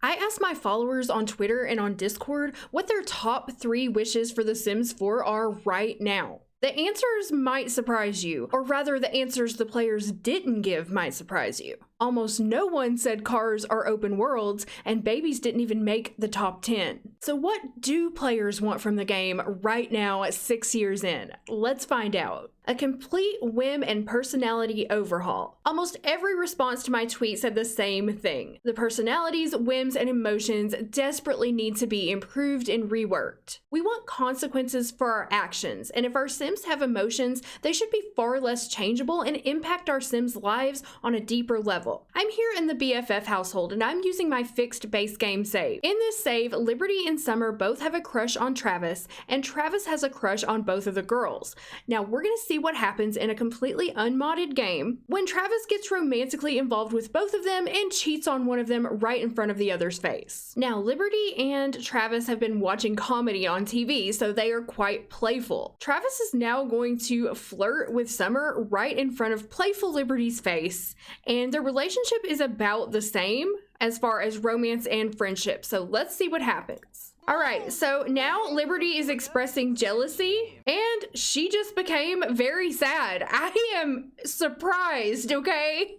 I asked my followers on Twitter and on Discord what their top 3 wishes for The Sims 4 are right now. The answers might surprise you, or rather the answers the players didn't give might surprise you. Almost no one said cars are open worlds, and babies didn't even make the top 10. So what do players want from the game right now at 6 years in? Let's find out. A complete whim and personality overhaul. Almost every response to my tweet said the same thing. The personalities, whims, and emotions desperately need to be improved and reworked. We want consequences for our actions, and if our Sims have emotions, they should be far less changeable and impact our Sims' lives on a deeper level. I'm here in the BFF household, and I'm using my fixed base game save. In this save, Liberty and Summer both have a crush on Travis, and Travis has a crush on both of the girls. Now, we're gonna see what happens in a completely unmodded game when Travis gets romantically involved with both of them and cheats on one of them right in front of the other's face. Now, Liberty and Travis have been watching comedy on TV, so they are quite playful. Travis is now going to flirt with Summer right in front of playful Liberty's face, and their relationship is about the same as far as romance and friendship, so let's see what happens. All right, so now Liberty is expressing jealousy, and she just became very sad. I am surprised, okay?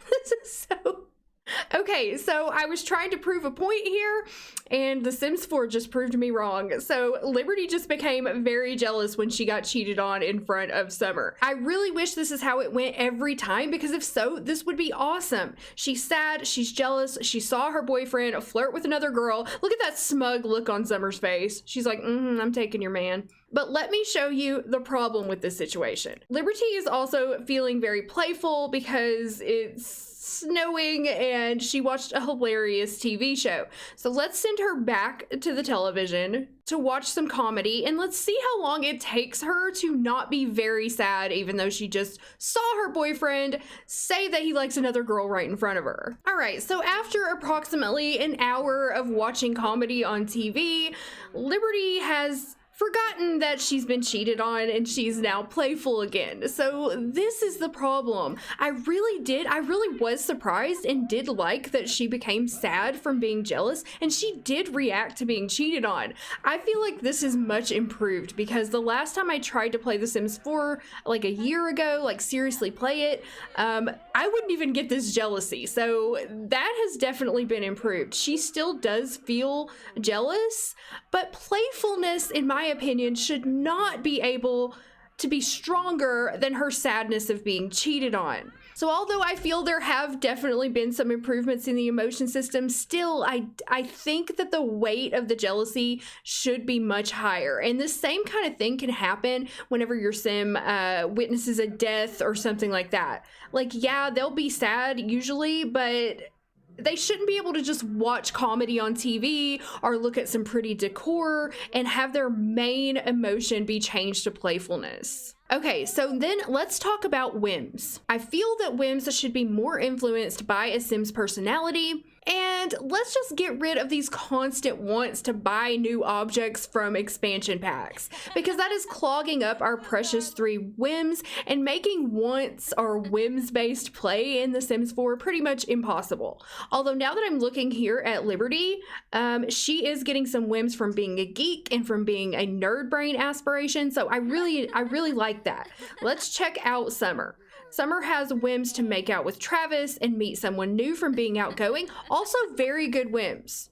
This is so... Okay, so I was trying to prove a point here, and The Sims 4 just proved me wrong. So Liberty just became very jealous when she got cheated on in front of Summer. I really wish this is how it went every time, because if so, this would be awesome. She's sad, she's jealous, she saw her boyfriend flirt with another girl. Look at that smug look on Summer's face. She's like, I'm taking your man. But let me show you the problem with this situation. Liberty is also feeling very playful because it's snowing and she watched a hilarious TV show. So let's send her back to the television to watch some comedy, and let's see how long it takes her to not be very sad even though she just saw her boyfriend say that he likes another girl right in front of her. All right, so after approximately an hour of watching comedy on TV, Liberty has forgotten that she's been cheated on and she's now playful again. So this is the problem. I really was surprised and did like that she became sad from being jealous, and she did react to being cheated on. I feel like this is much improved, because the last time I tried to play The Sims 4 like a year ago, like seriously play it, I wouldn't even get this jealousy. So that has definitely been improved. She still does feel jealous, but playfulness, in my opinion, should not be able to be stronger than her sadness of being cheated on. So although I feel there have definitely been some improvements in the emotion system, still I think that the weight of the jealousy should be much higher. And the same kind of thing can happen whenever your sim witnesses a death or something like that. Like, yeah, they'll be sad usually, but they shouldn't be able to just watch comedy on TV or look at some pretty decor and have their main emotion be changed to playfulness. Okay, so then let's talk about whims. I feel that whims should be more influenced by a Sim's personality, and let's just get rid of these constant wants to buy new objects from expansion packs, because that is clogging up our precious 3 whims and making wants or whims-based play in The Sims 4 pretty much impossible. Although now that I'm looking here at Liberty, she is getting some whims from being a geek and from being a nerd brain aspiration, so I really like that. Let's check out Summer. Summer has whims to make out with Travis and meet someone new from being outgoing. Also very good whims.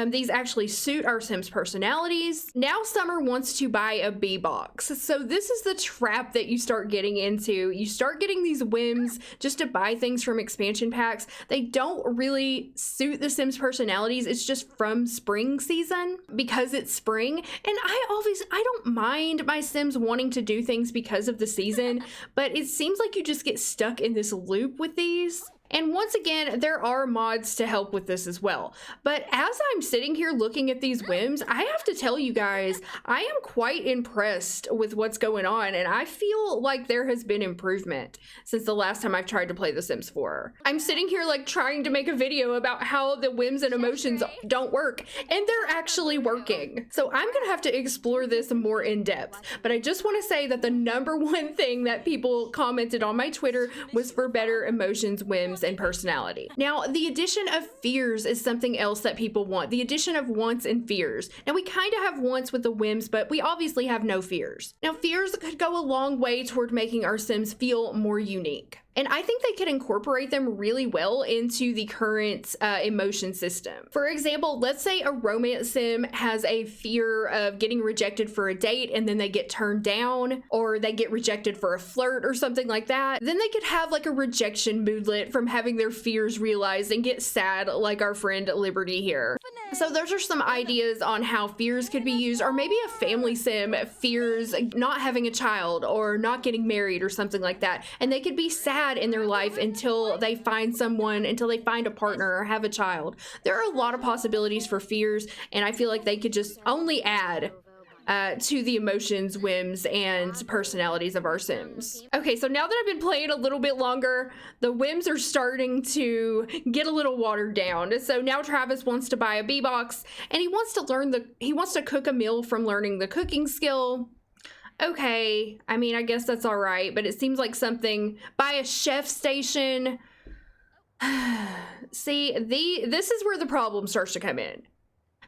These actually suit our Sims personalities. Now Summer wants to buy a bee box. So this is the trap that you start getting into. You start getting these whims just to buy things from expansion packs. They don't really suit the Sims personalities. It's just from spring season because it's spring. And I don't mind my Sims wanting to do things because of the season, but it seems like you just get stuck in this loop with these. And once again, there are mods to help with this as well. But as I'm sitting here looking at these whims, I have to tell you guys, I am quite impressed with what's going on, and I feel like there has been improvement since the last time I've tried to play The Sims 4. I'm sitting here like trying to make a video about how the whims and emotions don't work, and they're actually working. So I'm gonna have to explore this more in depth. But I just want to say that the #1 thing that people commented on my Twitter was for better emotions, whims, whims and personality. Now, the addition of fears is something else that people want. The addition of wants and fears. Now, we kind of have wants with the whims, but we obviously have no fears. Now, fears could go a long way toward making our Sims feel more unique. And I think they could incorporate them really well into the current emotion system. For example, let's say a romance sim has a fear of getting rejected for a date and then they get turned down, or they get rejected for a flirt or something like that. Then they could have like a rejection moodlet from having their fears realized and get sad like our friend Liberty here. So those are some ideas on how fears could be used, or maybe a family sim fears not having a child or not getting married or something like that. And they could be sad in their life until they find someone, until they find a partner or have a child. There are a lot of possibilities for fears, and I feel like they could just only add to the emotions, whims, and personalities of our Sims. Okay, so now that I've been playing a little bit longer, the whims are starting to get a little watered down. So now Travis wants to buy a B-box, and he wants to cook a meal from learning the cooking skill. Okay, I mean, I guess that's all right, but it seems like something, buy a chef station. See, this is where the problem starts to come in.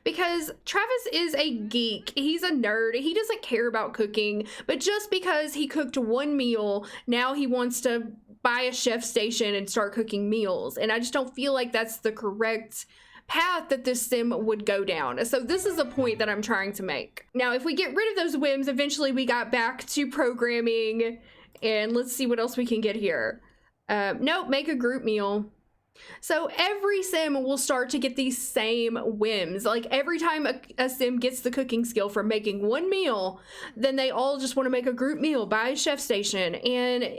Because Travis is a geek, he's a nerd, he doesn't care about cooking, but just because he cooked one meal, now he wants to buy a chef station and start cooking meals. And I just don't feel like that's the correct path that this sim would go down. So this is a point that I'm trying to make. Now, if we get rid of those whims, eventually we got back to programming, and let's see what else we can get here. Nope, make a group meal. So every sim will start to get these same whims. Like every time a sim gets the cooking skill from making one meal, then they all just want to make a group meal, buy a chef station, and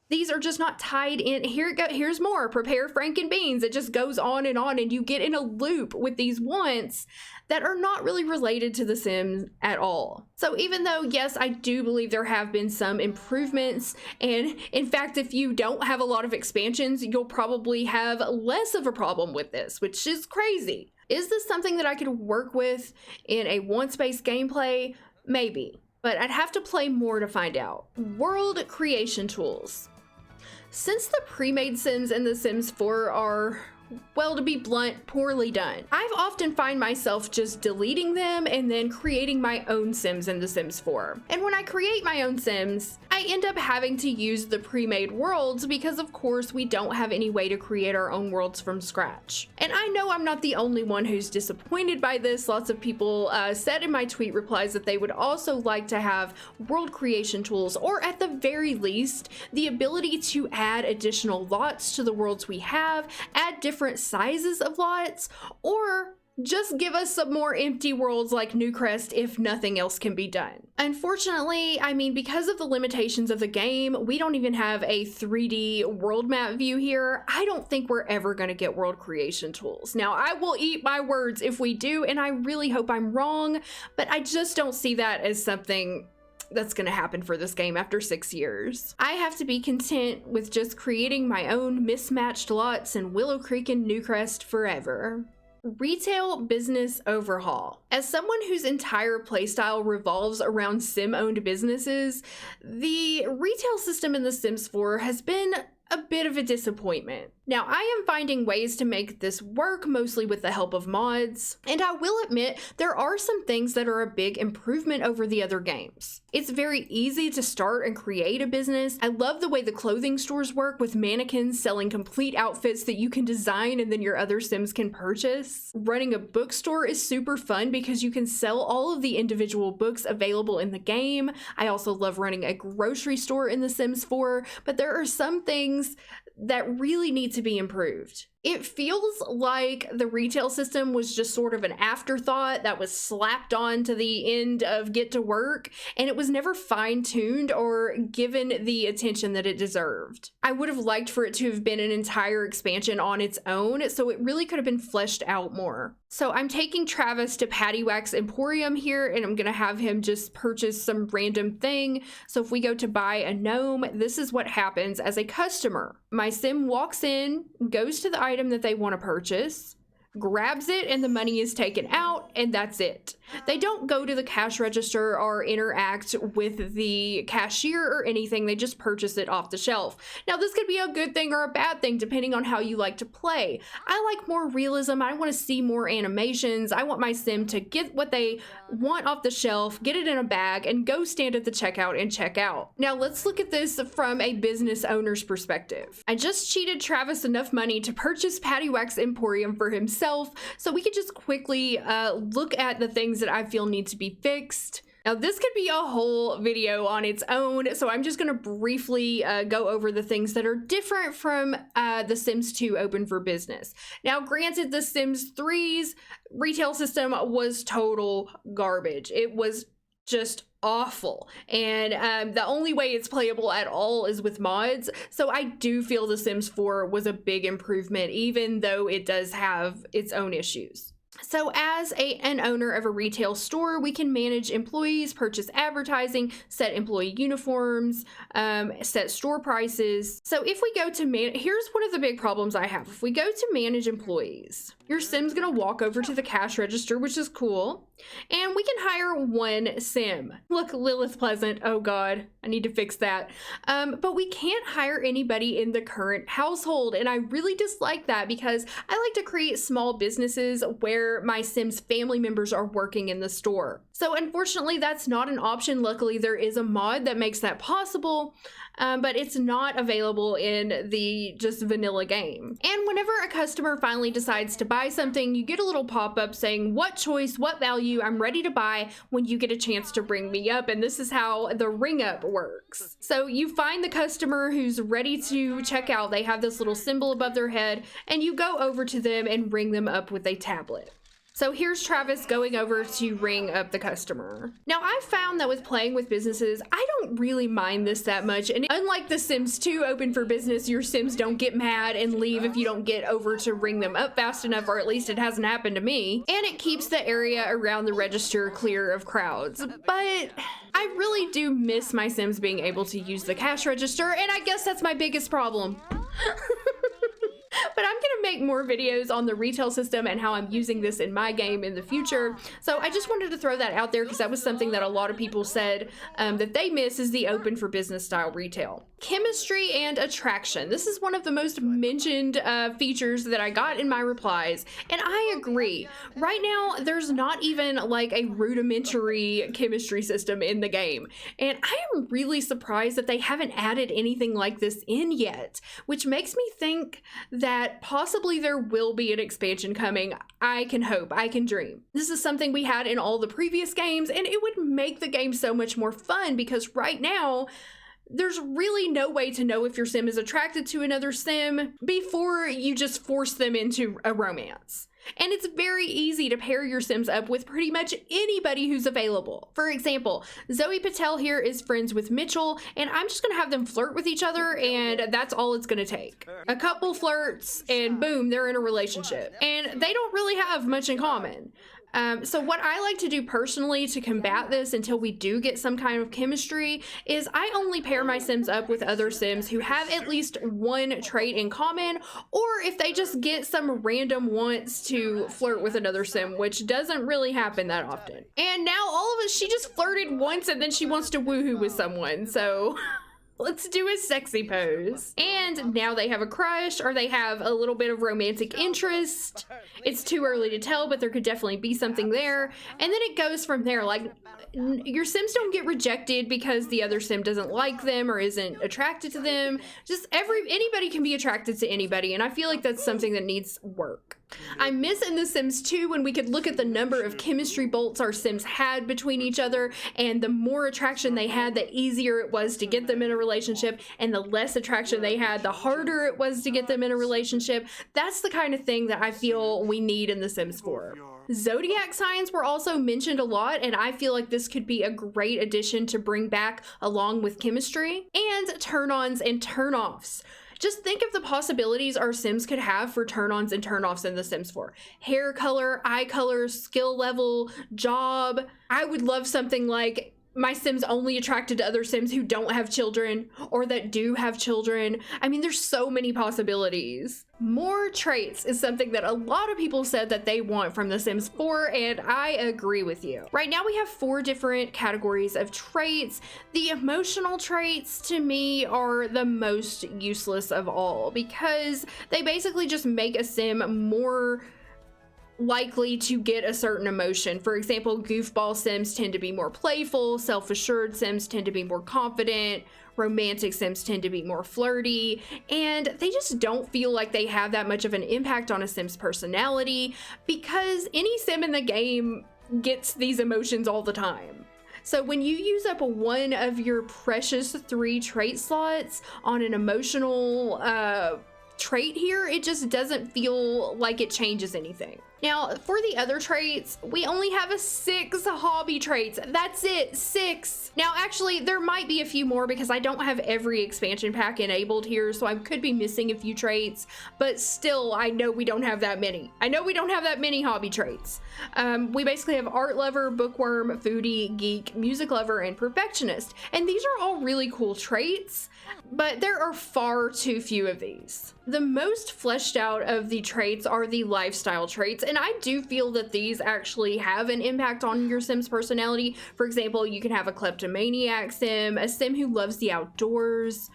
these are just not tied in. Here's more, prepare franken beans. It just goes on, and you get in a loop with these wants that are not really related to the Sims at all. So even though, yes, I do believe there have been some improvements, and in fact, if you don't have a lot of expansions, you'll probably have less of a problem with this, which is crazy. Is this something that I could work with in a once-based gameplay? Maybe, but I'd have to play more to find out. World creation tools. Since the pre-made Sims in The Sims 4 are, well, to be blunt, poorly done, I've often find myself just deleting them and then creating my own Sims in The Sims 4. And when I create my own Sims, I end up having to use the pre-made worlds because, of course, we don't have any way to create our own worlds from scratch. And I know I'm not the only one who's disappointed by this. Lots of people said in my tweet replies that they would also like to have world creation tools, or at the very least, the ability to add additional lots to the worlds we have, add different sizes of lots, or just give us some more empty worlds like Newcrest if nothing else can be done. Unfortunately, I mean, because of the limitations of the game, we don't even have a 3D world map view here. I don't think we're ever going to get world creation tools. Now, I will eat my words if we do, and I really hope I'm wrong, but I just don't see that as something that's going to happen for this game after 6 years. I have to be content with just creating my own mismatched lots in Willow Creek and Newcrest forever. Retail business overhaul. As someone whose entire playstyle revolves around sim-owned businesses, the retail system in The Sims 4 has been a bit of a disappointment. Now, I am finding ways to make this work, mostly with the help of mods, and I will admit there are some things that are a big improvement over the other games. It's very easy to start and create a business. I love the way the clothing stores work, with mannequins selling complete outfits that you can design and then your other Sims can purchase. Running a bookstore is super fun because you can sell all of the individual books available in the game. I also love running a grocery store in The Sims 4, but there are some things that really need to be improved. It feels like the retail system was just sort of an afterthought that was slapped on to the end of Get to Work, and it was never fine-tuned or given the attention that it deserved. I would have liked for it to have been an entire expansion on its own, so it really could have been fleshed out more. So I'm taking Travis to Patty Wax Emporium here, and I'm gonna have him just purchase some random thing. So if we go to buy a gnome, this is what happens as a customer. My sim walks in, goes to the item that they want to purchase, grabs it, and the money is taken out, and that's it. They don't go to the cash register or interact with the cashier or anything. They just purchase it off the shelf. Now, this could be a good thing or a bad thing depending on how you like to play. I like more realism. I want to see more animations. I want my sim to get what they want off the shelf, get it in a bag, and go stand at the checkout and check out. Now, let's look at this from a business owner's perspective. I just cheated Travis enough money to purchase Patty Wax Emporium for himself, so we could just quickly look at the things that I feel need to be fixed. Now, this could be a whole video on its own, so I'm just going to briefly go over the things that are different from The Sims 2 Open for Business. Now, granted, The Sims 3's retail system was total garbage. It was just awful, and the only way it's playable at all is with mods, so I do feel The Sims 4 was a big improvement, even though it does have its own issues. So as an owner of a retail store, we can manage employees, purchase advertising, set employee uniforms, set store prices. So if we go to here's one of the big problems I have. If we go to manage employees, your sim's gonna walk over to the cash register, which is cool, and we can hire one sim. Look, Lilith Pleasant, oh god, I need to fix that. But we can't hire anybody in the current household, and I really dislike that because I like to create small businesses where my sim's family members are working in the store. So unfortunately, that's not an option. Luckily, there is a mod that makes that possible, but it's not available in the just vanilla game. And whenever a customer finally decides to buy something, you get a little pop-up saying what choice, what value I'm ready to buy when you get a chance to ring me up. And this is how the ring up works. So you find the customer who's ready to check out. They have this little symbol above their head, and you go over to them and ring them up with a tablet. So here's Travis going over to ring up the customer. Now, I've found that with playing with businesses, I don't really mind this that much. And unlike The Sims 2 Open for Business, your sims don't get mad and leave if you don't get over to ring them up fast enough, or at least it hasn't happened to me. And it keeps the area around the register clear of crowds. But I really do miss my sims being able to use the cash register, and I guess that's my biggest problem. But I'm gonna make more videos on the retail system and how I'm using this in my game in the future. So I just wanted to throw that out there because that was something that a lot of people said that they miss is the open for business style retail. Chemistry and attraction. This is one of the most mentioned features that I got in my replies, and I agree. Right now, there's not even like a rudimentary chemistry system in the game, and I am really surprised that they haven't added anything like this in yet, which makes me think that possibly there will be an expansion coming. I can hope, I can dream. This is something we had in all the previous games, and it would make the game so much more fun because right now, there's really no way to know if your sim is attracted to another sim before you just force them into a romance. And it's very easy to pair your sims up with pretty much anybody who's available. For example, Zoe Patel here is friends with Mitchell, and I'm just gonna have them flirt with each other, and that's all it's gonna take. A couple flirts, and boom, they're in a relationship. And they don't really have much in common. So what I like to do personally to combat this until we do get some kind of chemistry is I only pair my sims up with other sims who have at least one trait in common, or if they just get some random wants to flirt with another sim, which doesn't really happen that often. And now all of us, she just flirted once and then she wants to woohoo with someone, so let's do a sexy pose. And now they have a crush, or they have a little bit of romantic interest. It's too early to tell, but there could definitely be something there. And then it goes from there. Like, your sims don't get rejected because the other sim doesn't like them or isn't attracted to them. Just anybody can be attracted to anybody, and I feel like that's something that needs work. I miss in The Sims 2 when we could look at the number of chemistry bolts our sims had between each other, and the more attraction they had, the easier it was to get them in a relationship, and the less attraction they had, the harder it was to get them in a relationship. That's the kind of thing that I feel we need in The Sims 4. Zodiac signs were also mentioned a lot, and I feel like this could be a great addition to bring back along with chemistry. And turn-ons and turn-offs. Just think of the possibilities our sims could have for turn-ons and turn-offs in The Sims 4. Hair color, eye color, skill level, job. I would love something like my Sims only attracted to other Sims who don't have children or that do have children. I mean, there's so many possibilities. More traits is something that a lot of people said that they want from The Sims 4, and I agree with you. Right now we have 4 different categories of traits. The emotional traits to me are the most useless of all because they basically just make a Sim more likely to get a certain emotion. For example, goofball Sims tend to be more playful, self-assured Sims tend to be more confident, romantic Sims tend to be more flirty, and they just don't feel like they have that much of an impact on a Sim's personality because any Sim in the game gets these emotions all the time. So when you use up one of your precious 3 trait slots on an emotional trait here, it just doesn't feel like it changes anything. Now, for the other traits, we only have 6 hobby traits. That's it, 6. Now, actually, there might be a few more because I don't have every expansion pack enabled here, so I could be missing a few traits, but still, I know we don't have that many. I know we don't have that many hobby traits. We basically have art lover, bookworm, foodie, geek, music lover, and perfectionist. And these are all really cool traits, but there are far too few of these. The most fleshed out of the traits are the lifestyle traits, and I do feel that these actually have an impact on your Sim's personality. For example, you can have a kleptomaniac Sim, a Sim who loves the outdoors,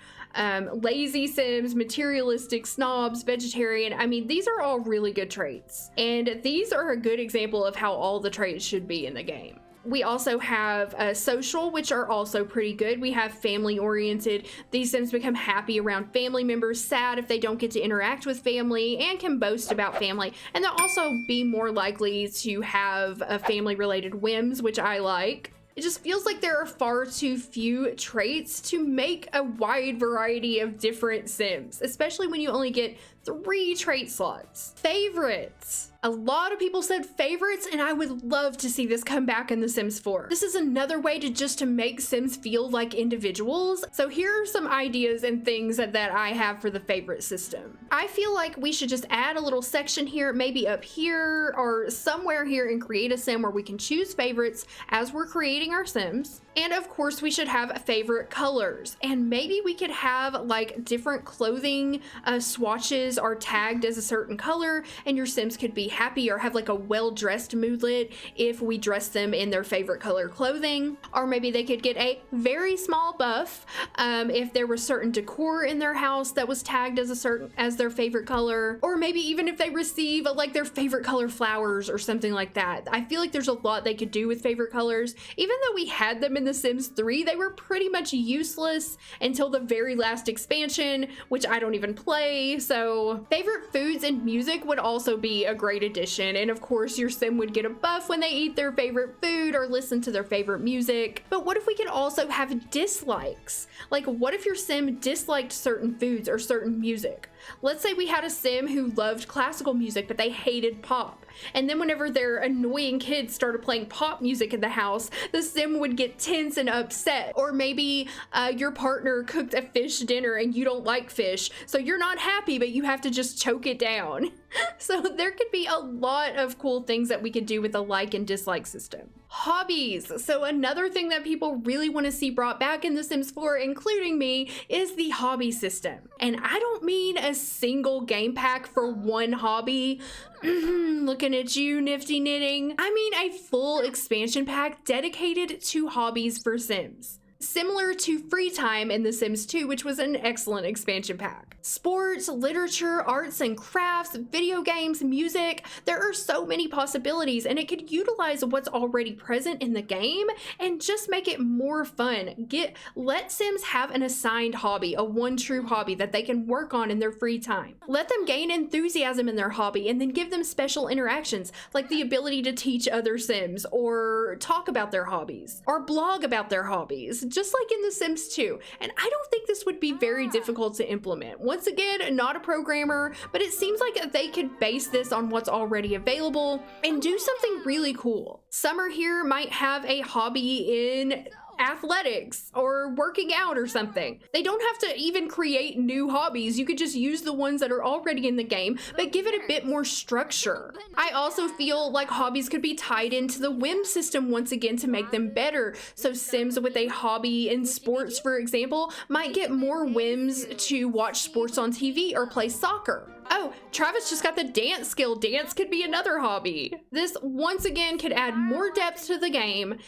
lazy Sims, materialistic snobs, vegetarian. I mean, these are all really good traits, and these are a good example of how all the traits should be in the game. We also have social, which are also pretty good. We have family oriented. These Sims become happy around family members, sad if they don't get to interact with family, and can boast about family. And they'll also be more likely to have a family related whims, which I like. It just feels like there are far too few traits to make a wide variety of different Sims, especially when you only get 3 trait slots. Favorites. A lot of people said favorites, and I would love to see this come back in The Sims 4. This is another way to make Sims feel like individuals. So here are some ideas and things that I have for the favorite system. I feel like we should just add a little section here, maybe up here or somewhere here, and create a Sim where we can choose favorites as we're creating our Sims. And of course we should have favorite colors, and maybe we could have like different clothing swatches are tagged as a certain color, and your Sims could be happy or have like a well-dressed moodlet if we dress them in their favorite color clothing. Or maybe they could get a very small buff if there was certain decor in their house that was tagged as their favorite color, or maybe even if they receive like their favorite color flowers or something like that. I feel like there's a lot they could do with favorite colors. Even though we had them in The Sims 3, they were pretty much useless until the very last expansion, which I don't even play. So favorite foods and music would also be a great addition, and of course your Sim would get a buff when they eat their favorite food or listen to their favorite music. But what if we could also have dislikes? Like, what if your Sim disliked certain foods or certain music? Let's say we had a Sim who loved classical music but they hated pop. And then whenever their annoying kids started playing pop music in the house, the Sim would get tense and upset. Or maybe your partner cooked a fish dinner and you don't like fish, so you're not happy, but you have to just choke it down. So there could be a lot of cool things that we could do with a like and dislike system. Hobbies. So another thing that people really want to see brought back in The Sims 4, including me, is the hobby system. And I don't mean a single game pack for one hobby. Looking at you, Nifty Knitting. I mean a full expansion pack dedicated to hobbies for Sims. Similar to Free Time in The Sims 2, which was an excellent expansion pack. Sports, literature, arts and crafts, video games, music, there are so many possibilities, and it could utilize what's already present in the game and just make it more fun. Let Sims have an assigned hobby, a one true hobby that they can work on in their free time. Let them gain enthusiasm in their hobby and then give them special interactions, like the ability to teach other Sims or talk about their hobbies or blog about their hobbies, just like in The Sims 2. And I don't think this would be very difficult to implement. Once again, not a programmer, but it seems like they could base this on what's already available and do something really cool. Summer here might have a hobby in athletics or working out or something. They don't have to even create new hobbies. You could just use the ones that are already in the game, but give it a bit more structure. I also feel like hobbies could be tied into the Whims system once again to make them better. So Sims with a hobby in sports, for example, might get more Whims to watch sports on TV or play soccer. Oh, Travis just got the dance skill. Dance could be another hobby. This once again could add more depth to the game.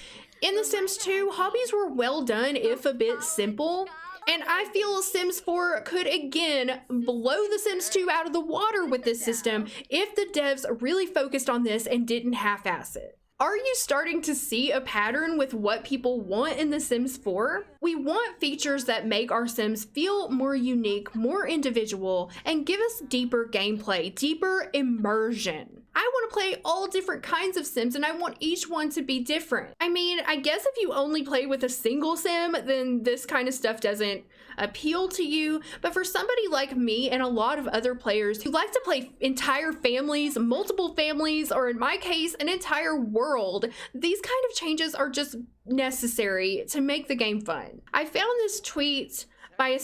In The Sims 2, hobbies were well done, if a bit simple. And I feel Sims 4 could again blow The Sims 2 out of the water with this system if the devs really focused on this and didn't half-ass it. Are you starting to see a pattern with what people want in The Sims 4? We want features that make our Sims feel more unique, more individual, and give us deeper gameplay, deeper immersion. I want to play all different kinds of Sims and I want each one to be different. I mean, I guess if you only play with a single Sim, then this kind of stuff doesn't appeal to you. But for somebody like me and a lot of other players who like to play entire families, multiple families, or in my case, an entire world, these kind of changes are just necessary to make the game fun. I found this tweet by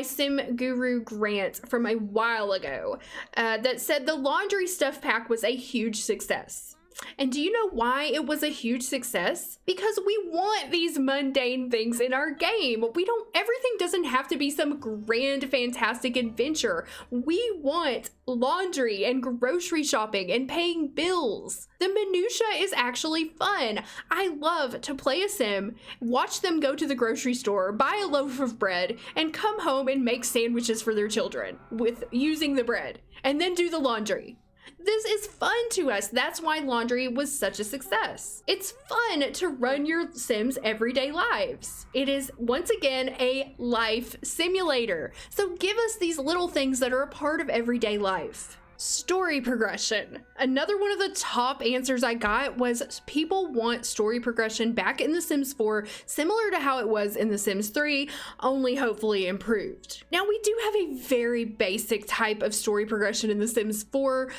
Sim Guru Grant from a while ago that said the laundry stuff pack was a huge success. And do you know why it was a huge success? Because we want these mundane things in our game. Everything doesn't have to be some grand, fantastic adventure. We want laundry and grocery shopping and paying bills. The minutia is actually fun. I love to play a Sim, watch them go to the grocery store, buy a loaf of bread, and come home and make sandwiches for their children with using the bread, and then do the laundry. This is fun to us. That's why laundry was such a success. It's fun to run your Sims' everyday lives. It is, once again, a life simulator. So give us these little things that are a part of everyday life. Story progression. Another one of the top answers I got was people want story progression back in The Sims 4, similar to how it was in The Sims 3, only hopefully improved. Now, we do have a very basic type of story progression in The Sims 4.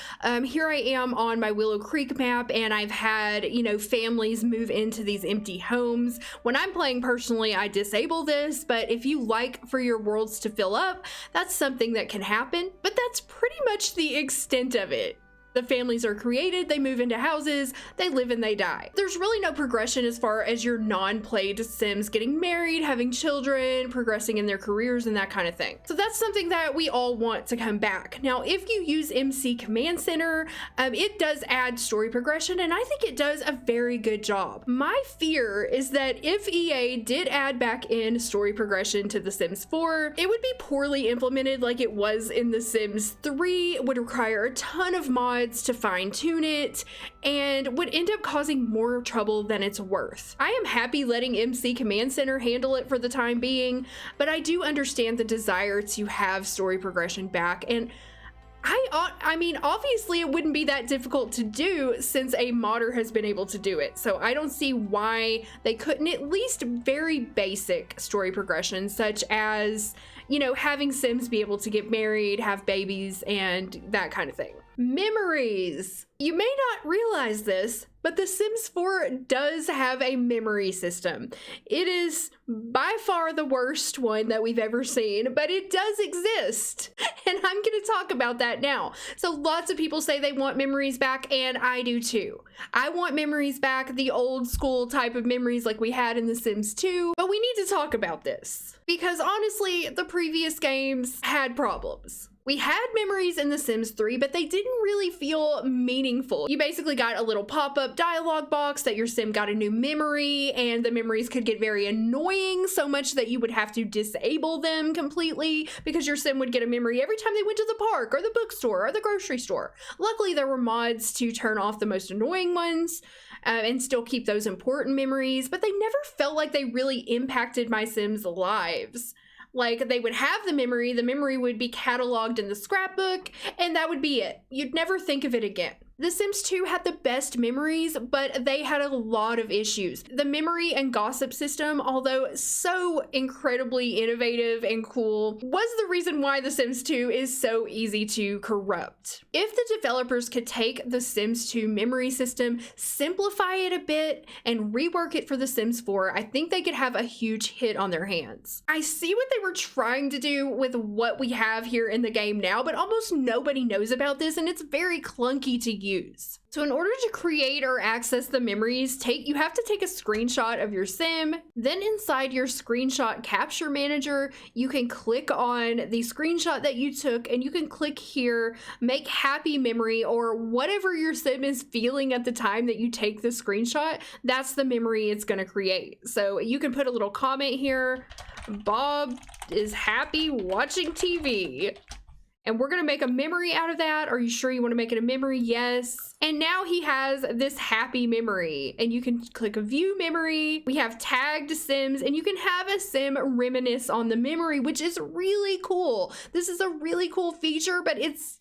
Here I am on my Willow Creek map, and I've had, families move into these empty homes. When I'm playing personally, I disable this, but if you like for your worlds to fill up, that's something that can happen, but that's pretty much the extent of it. The families are created, they move into houses, they live and they die. There's really no progression as far as your non-played Sims getting married, having children, progressing in their careers, and that kind of thing. So that's something that we all want to come back. Now, if you use MC Command Center, it does add story progression, and I think it does a very good job. My fear is that if EA did add back in story progression to The Sims 4, it would be poorly implemented like it was in The Sims 3. It would require a ton of mods to fine-tune it and would end up causing more trouble than it's worth. I am happy letting MC Command Center handle it for the time being, but I do understand the desire to have story progression back, and I mean, obviously it wouldn't be that difficult to do since a modder has been able to do it. So I don't see why they couldn't at least very basic story progression, such as, having Sims be able to get married, have babies, and that kind of thing. Memories. You may not realize this, but The Sims 4 does have a memory system. It is by far the worst one that we've ever seen, but it does exist. And I'm going to talk about that now. So lots of people say they want memories back, and I do too. I want memories back, the old school type of memories like we had in The Sims 2, but we need to talk about this because honestly, the previous games had problems. We had memories in The Sims 3, but they didn't really feel meaningful. You basically got a little pop-up dialogue box that your Sim got a new memory, and the memories could get very annoying, so much that you would have to disable them completely because your Sim would get a memory every time they went to the park or the bookstore or the grocery store. Luckily, there were mods to turn off the most annoying ones and still keep those important memories, but they never felt like they really impacted my Sims' lives. Like, they would have the memory would be cataloged in the scrapbook, and that would be it. You'd never think of it again. The Sims 2 had the best memories, but they had a lot of issues. The memory and gossip system, although so incredibly innovative and cool, was the reason why The Sims 2 is so easy to corrupt. If the developers could take the Sims 2 memory system, simplify it a bit, and rework it for The Sims 4, I think they could have a huge hit on their hands. I see what they were trying to do with what we have here in the game now, but almost nobody knows about this, and it's very clunky to use. So in order to create or access the memories, you have to take a screenshot of your sim. Then inside your screenshot capture manager, you can click on the screenshot that you took, and you can click here, make happy memory, or whatever your sim is feeling at the time that you take the screenshot, that's the memory it's going to create. So you can put a little comment here, Bob is happy watching TV. And we're gonna make a memory out of that. Are you sure you wanna make it a memory? Yes. And now he has this happy memory, and you can click a view memory. We have tagged sims, and you can have a sim reminisce on the memory, which is really cool. This is a really cool feature, but it's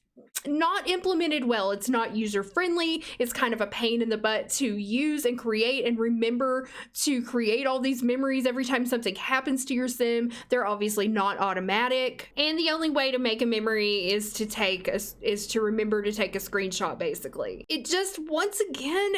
not implemented well. It's not user friendly. It's kind of a pain in the butt to use and create and remember to create all these memories every time something happens to your sim. They're obviously not automatic. And the only way to make a memory is to remember to take a screenshot, basically. It just, once again,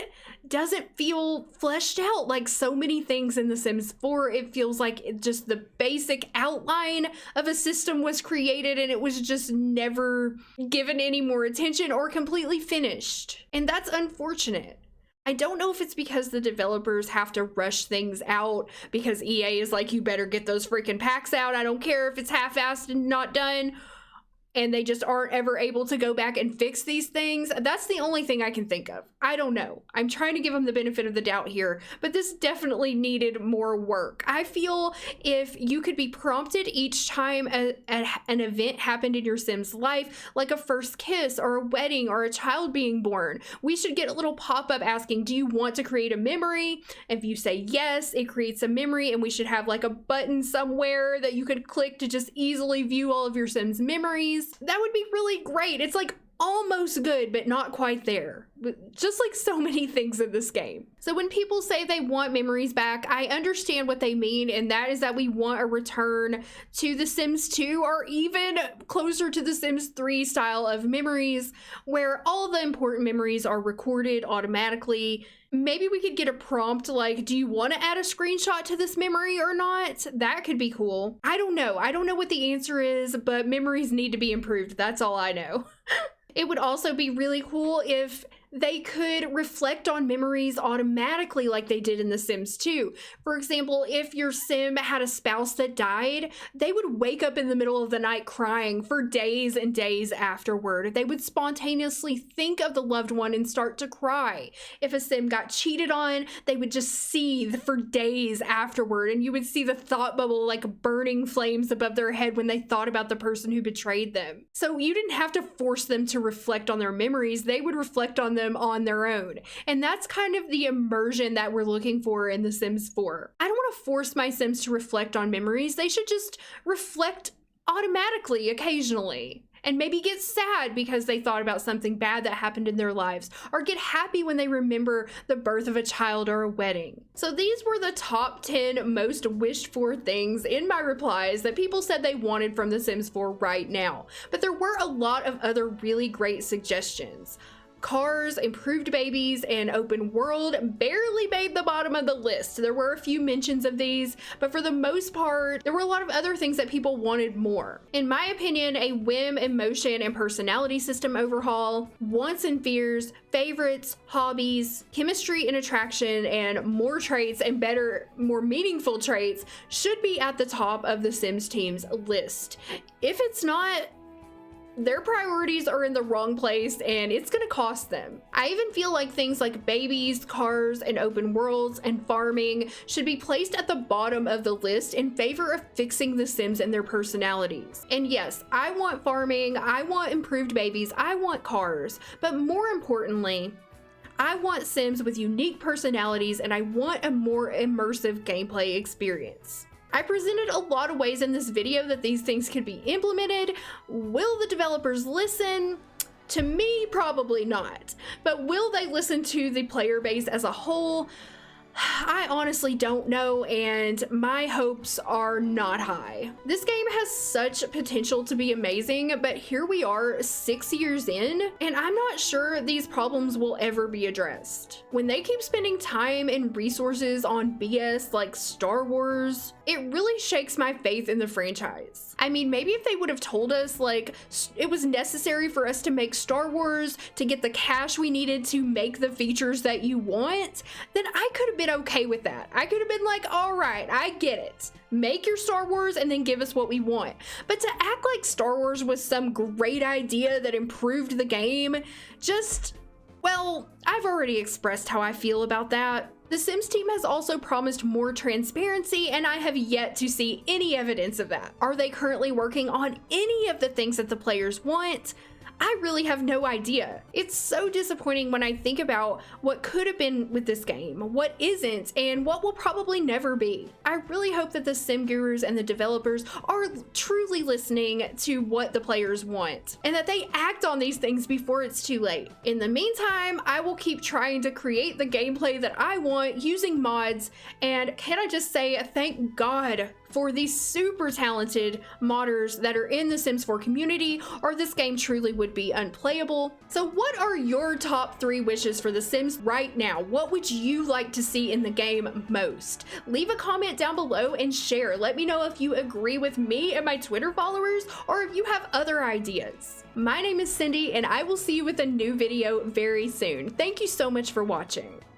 doesn't feel fleshed out like so many things in The Sims 4. It feels like just the basic outline of a system was created and it was just never given any more attention or completely finished. And that's unfortunate. I don't know if it's because the developers have to rush things out because EA is like, you better get those freaking packs out. I don't care if it's half-assed and not done. And they just aren't ever able to go back and fix these things. That's the only thing I can think of. I don't know. I'm trying to give them the benefit of the doubt here, but this definitely needed more work. I feel if you could be prompted each time an event happened in your Sim's life, like a first kiss or a wedding or a child being born, we should get a little pop-up asking, do you want to create a memory? If you say yes, it creates a memory, and we should have like a button somewhere that you could click to just easily view all of your Sim's memories. That would be really great. It's like almost good, but not quite there. Just like so many things in this game. So when people say they want memories back, I understand what they mean, and that is that we want a return to The Sims 2 or even closer to The Sims 3 style of memories where all the important memories are recorded automatically. Maybe we could get a prompt like, do you want to add a screenshot to this memory or not? That could be cool. I don't know. I don't know what the answer is, but memories need to be improved. That's all I know. It would also be really cool if they could reflect on memories automatically like they did in The Sims 2. For example, if your sim had a spouse that died, they would wake up in the middle of the night crying for days and days afterward. They would spontaneously think of the loved one and start to cry. If a sim got cheated on, they would just seethe for days afterward, and you would see the thought bubble like burning flames above their head when they thought about the person who betrayed them. So you didn't have to force them to reflect on their memories. They would reflect on them on their own. And that's kind of the immersion that we're looking for in The Sims 4. I don't want to force my Sims to reflect on memories. They should just reflect automatically occasionally. And maybe get sad because they thought about something bad that happened in their lives, or get happy when they remember the birth of a child or a wedding. So these were the top 10 most wished for things in my replies that people said they wanted from The Sims 4 right now. But there were a lot of other really great suggestions. Cars, improved babies, and open world barely made the bottom of the list. There were a few mentions of these, but for the most part, there were a lot of other things that people wanted more. In my opinion, a whim, emotion, and personality system overhaul, wants and fears, favorites, hobbies, chemistry and attraction, and more traits and better, more meaningful traits should be at the top of the Sims team's list. If it's not, their priorities are in the wrong place and it's gonna cost them. I even feel like things like babies, cars, and open worlds and farming should be placed at the bottom of the list in favor of fixing the Sims and their personalities. And yes, I want farming, I want improved babies, I want cars, but more importantly, I want Sims with unique personalities and I want a more immersive gameplay experience. I presented a lot of ways in this video that these things could be implemented. Will the developers listen? To me, probably not. But will they listen to the player base as a whole? I honestly don't know, and my hopes are not high. This game has such potential to be amazing, but here we are 6 years in, and I'm not sure these problems will ever be addressed. When they keep spending time and resources on BS like Star Wars, it really shakes my faith in the franchise. I mean, maybe if they would have told us like it was necessary for us to make Star Wars to get the cash we needed to make the features that you want, then I could have been okay with that. I could have been like, all right, I get it. Make your Star Wars and then give us what we want. But to act like Star Wars was some great idea that improved the game, well, I've already expressed how I feel about that. The Sims team has also promised more transparency, and I have yet to see any evidence of that. Are they currently working on any of the things that the players want? I really have no idea. It's so disappointing when I think about what could have been with this game, what isn't, and what will probably never be. I really hope that the sim gurus and the developers are truly listening to what the players want, and that they act on these things before it's too late. In the meantime, I will keep trying to create the gameplay that I want using mods, and can I just say thank God for these super talented modders that are in the Sims 4 community, or this game truly would be unplayable. So what are your top 3 wishes for The Sims right now? What would you like to see in the game most? Leave a comment down below and share. Let me know if you agree with me and my Twitter followers, or if you have other ideas. My name is Cindy, and I will see you with a new video very soon. Thank you so much for watching.